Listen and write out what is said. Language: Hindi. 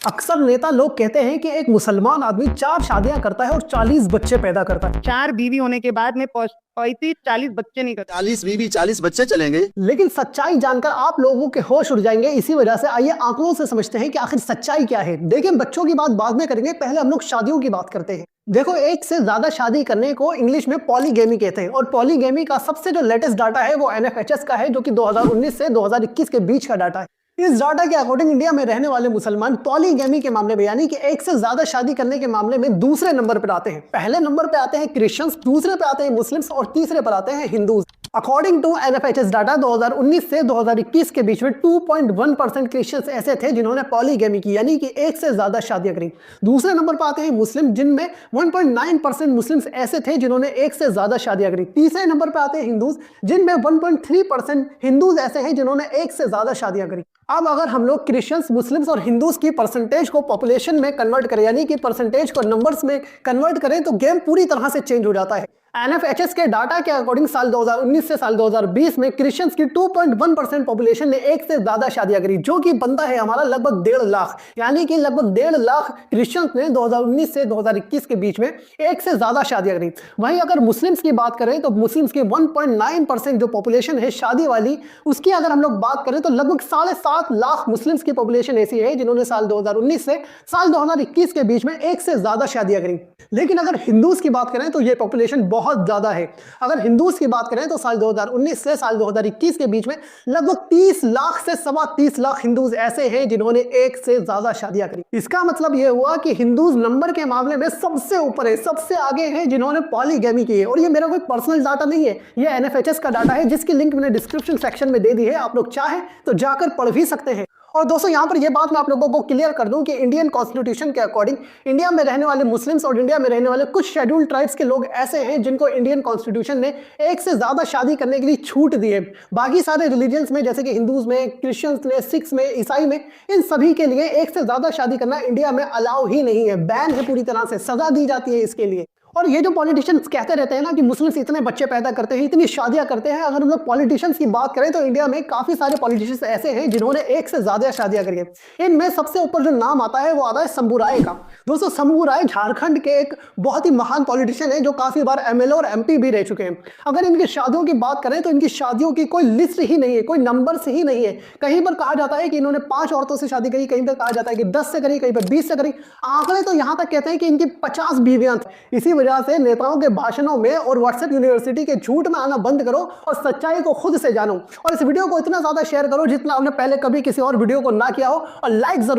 अक्सर नेता लोग कहते हैं कि एक मुसलमान आदमी 4 शादियां करता है और 40 बच्चे पैदा करता है। 4 बीवी होने के बाद में 35-40 बच्चे नहीं करते। 40 बीवी 40 बच्चे चलेंगे। लेकिन सच्चाई जानकर आप लोगों के होश उड़ जाएंगे। इसी वजह से आइए आंकड़ों से समझते हैं कि आखिर सच्चाई क्या है। देखिए, बच्चों की बात बाद में करेंगे, पहले हम लोग शादियों की बात करते हैं। देखो, एक से ज्यादा शादी करने को इंग्लिश में पॉलीगैमी कहते हैं और पॉलीगैमी का सबसे जो लेटेस्ट डाटा है वो एनएफएचएस का है, जो कि 2019 से 2021 के बीच का डाटा है। इस डाटा के अकॉर्डिंग इंडिया में रहने वाले मुसलमान पॉलीगैमी के मामले में, यानी कि एक से ज्यादा शादी करने के मामले में, दूसरे नंबर पर आते हैं। पहले नंबर पे आते हैं क्रिश्चियंस, दूसरे पे आते हैं मुस्लिम्स और तीसरे पर आते हैं Hindus. According to NFHS data 2019 से 2021 के बीच में 2.1% क्रिश्चियंस ऐसे थे जिन्होंने पॉलीगैमी की, यानी कि एक से ज्यादा शादियां करी। दूसरे नंबर पर आते हैं मुस्लिम, जिनमें 1.9% मुस्लिम्स ऐसे थे जिन्होंने एक से ज्यादा शादियां करी। तीसरे नंबर पर आते हैं हिंदूज, जिनमें 1.3% हिंदूज ऐसे हैं जिन्होंने एक से ज्यादा शादियां करी। अब अगर हम लोग क्रिश्चियंस, मुस्लिम्स और हिंदूज की परसेंटेज को पॉपुलेशन में कन्वर्ट करें, यानी कि परसेंटेज को नंबर्स में कन्वर्ट करें, तो गेम पूरी तरह से चेंज हो जाता है। एनएफएचएस के डाटा के अकॉर्डिंग साल 2019 से साल 2020 में क्रिश्चियंस की 2.1% पॉपुलेशन ने एक से ज्यादा शादियां करी, जो कि बनता है हमारा लगभग 1.5 लाख। यानी कि लगभग 1.5 लाख क्रिश्चियंस ने 2019 से 2021 के बीच में एक से ज्यादा शादियां करी। वहीं अगर मुस्लिम्स की बात करें तो मुस्लिम्स की 1.9% जो पॉपुलेशन है शादी वाली, उसकी अगर हम लोग बात करें तो लगभग 7.5 लाख मुस्लिम्स की पॉपुलेशन ऐसी है जिन्होंने साल 2019 से साल 2021 के बीच में एक से ज्यादा शादियां करी। लेकिन अगर हिंदूज की बात करें तो ये पॉपुलेशन बहुत ज्यादा है। अगर हिंदूज की बात करें तो साल 2019 से साल 2021 के बीच में लगभग 30 लाख से 30 लाख हिंदूज ऐसे हैं जिन्होंने एक से ज्यादा शादियां करी। इसका मतलब यह हुआ कि हिंदूज नंबर के मामले में सबसे ऊपर है, सबसे आगे हैं जिन्होंने पॉलीगैमी की है। और ये मेरा कोई पर्सनल डाटा नहीं है, ये एनएफएचएस का डाटा है, जिसकी लिंक मैंने डिस्क्रिप्शन सेक्शन में दे दी है। आप लोग चाहे तो जाकर पढ़ भी सकते हैं। और दोस्तों, यहां पर यह बात मैं आप लोगों को क्लियर कर दूं कि इंडियन कॉन्स्टिट्यूशन के अकॉर्डिंग इंडिया में रहने वाले मुस्लिम्स और इंडिया में रहने वाले कुछ शेड्यूल्ड ट्राइब्स के लोग ऐसे हैं जिनको इंडियन कॉन्स्टिट्यूशन ने एक से ज्यादा शादी करने के लिए छूट दी है। बाकी सारे रिलीजन्स में, जैसे कि हिंदूज में, क्रिश्चियंस में, सिख्स में, ईसाई में, इन सभी के लिए एक से ज्यादा शादी करना इंडिया में अलाउ ही नहीं है, बैन है पूरी तरह से, सजा दी जाती है इसके लिए। और ये जो पॉलिटिशियंस कहते रहते हैं ना कि मुस्लिम्स इतने बच्चे पैदा करते हैं, इतनी शादियां करते हैं, अगर हम लोग पॉलिटिशियंस की बात करें तो इंडिया में काफी सारे पॉलिटिशियंस ऐसे हैं जिन्होंने एक से ज्यादा शादियां करी है। इनमें सबसे ऊपर जो नाम आता है वो आता है शंभू राय का। दोस्तों, शंभू राय झारखंड के एक बहुत ही महान पॉलिटिशियन है जो काफी बार एमएलए और एमपी भी रह चुके हैं। अगर इनकी शादियों की बात करें तो इनकी शादियों की कोई लिस्ट ही नहीं है, कोई नंबर ही नहीं है। कहीं पर कहा जाता है कि इन्होंने 5 औरतों से शादी करी, कहीं पर कहा जाता है कि 10 से करी, कहीं पर 20 से करी। आंकड़े तो यहां तक कहते हैं कि इनकी 50 बीवियां थी। इसी वजह से नेताओं के भाषणों में और व्हाट्सएप यूनिवर्सिटी के झूठ में आना बंद करो और सच्चाई को खुद से जानो। और इस वीडियो को इतना ज्यादा शेयर करो जितना आपने पहले कभी किसी और वीडियो को ना किया हो, और लाइक जरूर